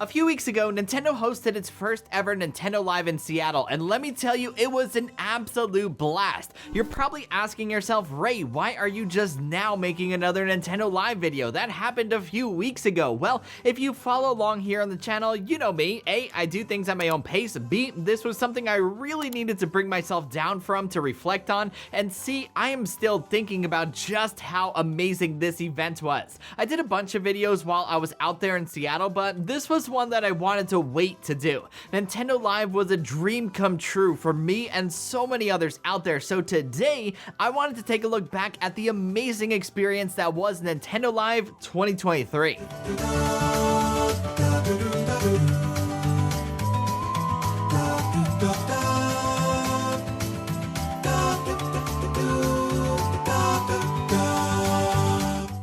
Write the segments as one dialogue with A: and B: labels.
A: A few weeks ago, Nintendo hosted its first ever Nintendo Live in Seattle, and let me tell you, it was an absolute blast. You're probably asking yourself, Ray, why are you just now making another Nintendo Live video? That happened a few weeks ago. Well, if you follow along here on the channel, you know me. A, I do things at my own pace. B, this was something I really needed to bring myself down from to reflect on. And C, I am still thinking about just how amazing this event was. I did a bunch of videos while I was out there in Seattle, but this was one that I wanted to wait to do. Nintendo Live was a dream come true for me and so many others out there, so today I wanted to take a look back at the amazing experience that was Nintendo Live 2023.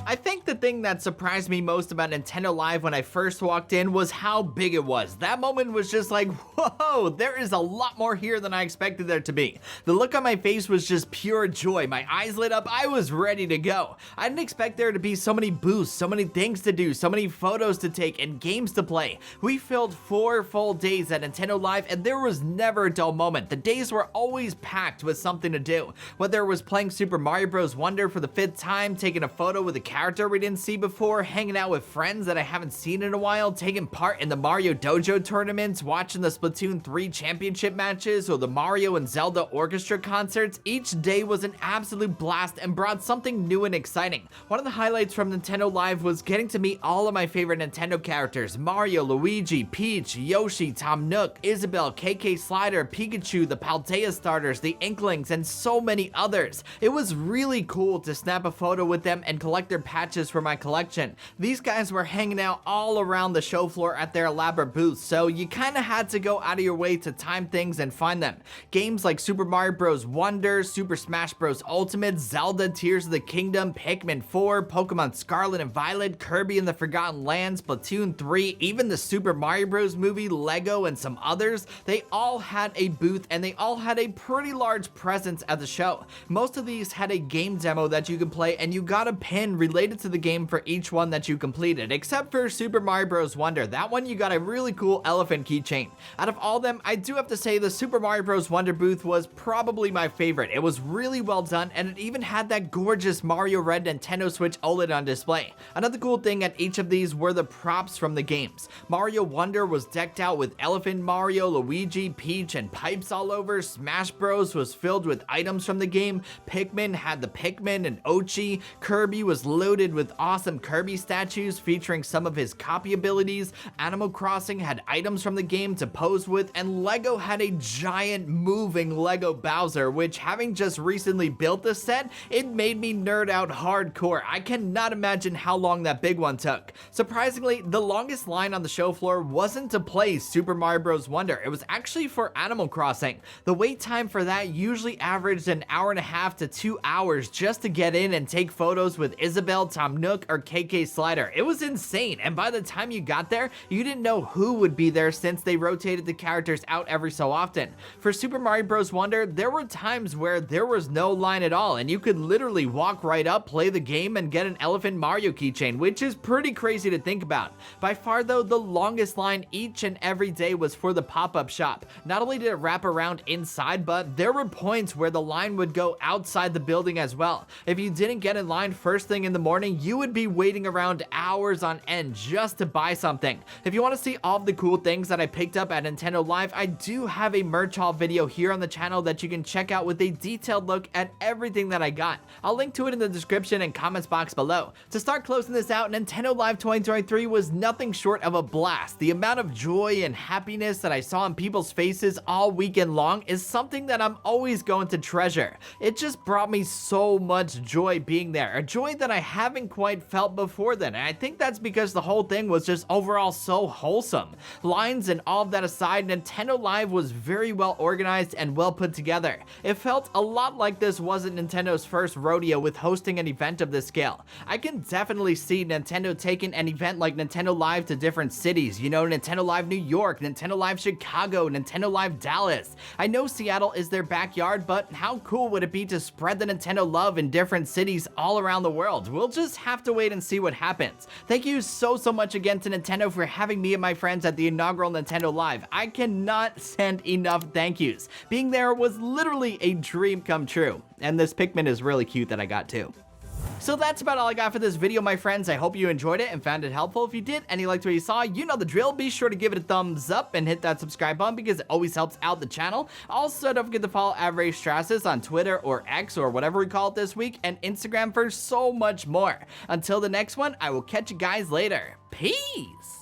A: I think the thing that surprised me most about Nintendo Live when I first walked in was how big it was. That moment was just like, whoa, there is a lot more here than I expected there to be. The look on my face was just pure joy. My eyes lit up. I was ready to go. I didn't expect there to be so many booths, so many things to do, so many photos to take, and games to play. We filled 4 full days at Nintendo Live, and there was never a dull moment. The days were always packed with something to do. Whether it was playing Super Mario Bros. Wonder for the 5th time, taking a photo with a character we didn't see before, hanging out with friends that I haven't seen in a while, taking part in the Mario Dojo tournaments, watching the Splatoon 3 championship matches, or the Mario and Zelda orchestra concerts, each day was an absolute blast and brought something new and exciting. One of the highlights from Nintendo Live was getting to meet all of my favorite Nintendo characters: Mario, Luigi, Peach, Yoshi, Tom Nook, Isabelle, KK Slider, Pikachu, the Paldea starters, the Inklings, and so many others. It was really cool to snap a photo with them and collect their patches for my collection. These guys were hanging out all around the show floor at their elaborate booths, so you kinda had to go out of your way to time things and find them. Games like Super Mario Bros. Wonder, Super Smash Bros. Ultimate, Zelda Tears of the Kingdom, Pikmin 4, Pokemon Scarlet and Violet, Kirby and the Forgotten Land, Splatoon 3, even the Super Mario Bros. Movie, Lego, and some others, they all had a booth and they all had a pretty large presence at the show. Most of these had a game demo that you could play, and you got a pin related to the game for each one that you completed, except for Super Mario Bros. Wonder. That one you got a really cool elephant keychain. Out of all of them, I do have to say the Super Mario Bros. Wonder booth was probably my favorite. It was really well done, and it even had that gorgeous Mario Red Nintendo Switch OLED on display. Another cool thing at each of these were the props from the games. Mario Wonder was decked out with Elephant Mario, Luigi, Peach, and pipes all over. Smash Bros. Was filled with items from the game. Pikmin had the Pikmin and Ochi. Kirby was loaded with awesome Kirby statues featuring some of his copy abilities. Animal Crossing had items from the game to pose with, and Lego had a giant moving Lego Bowser, which, having just recently built the set, it made me nerd out hardcore. I cannot imagine how long that big one took. Surprisingly, the longest line on the show floor wasn't to play Super Mario Bros. Wonder. It was actually for Animal Crossing. The wait time for that usually averaged an hour and a half to 2 hours just to get in and take photos with Isabelle, Tom Nook, or KK Slider. It was insane, and by the time you got there, you didn't know who would be there since they rotated the characters out every so often. For Super Mario Bros. Wonder, there were times where there was no line at all, and you could literally walk right up, play the game, and get an Elephant Mario keychain, which is pretty crazy to think about. By far though, the longest line each and every day was for the PopUp Shop. Not only did it wrap around inside, but there were points where the line would go outside the building as well. If you didn't get in line first thing in the morning, you would be waiting around hours on end just to buy something. If you want to see all of the cool things that I picked up at Nintendo Live, I do have a merch haul video here on the channel that you can check out with a detailed look at everything that I got. I'll link to it in the description and comments box below. To start closing this out, Nintendo Live 2023 was nothing short of a blast. The amount of joy and happiness that I saw on people's faces all weekend long is something that I'm always going to treasure. It just brought me so much joy being there, a joy that I haven't quite felt before then, and I think that's because the whole thing was just overall so wholesome. Lines and all of that aside, Nintendo Live was very well organized and well put together. It felt a lot like this wasn't Nintendo's first rodeo with hosting an event of this scale. I can definitely see Nintendo taking an event like Nintendo Live to different cities. You know, Nintendo Live New York, Nintendo Live Chicago, Nintendo Live Dallas. I know Seattle is their backyard, but how cool would it be to spread the Nintendo love in different cities all around the world? We'll just have have to wait and see what happens. Thank you so much again to Nintendo for having me and my friends at the inaugural Nintendo Live. I cannot send enough thank yous. Being there was literally a dream come true. And this Pikmin is really cute that I got too. So that's about all I got for this video, my friends. I hope you enjoyed it and found it helpful. If you did and you liked what you saw, you know the drill. Be sure to give it a thumbs up and hit that subscribe button because it always helps out the channel. Also, don't forget to follow Raymond Strazdas on Twitter or X or whatever we call it this week, and Instagram for so much more. Until the next one, I will catch you guys later. Peace!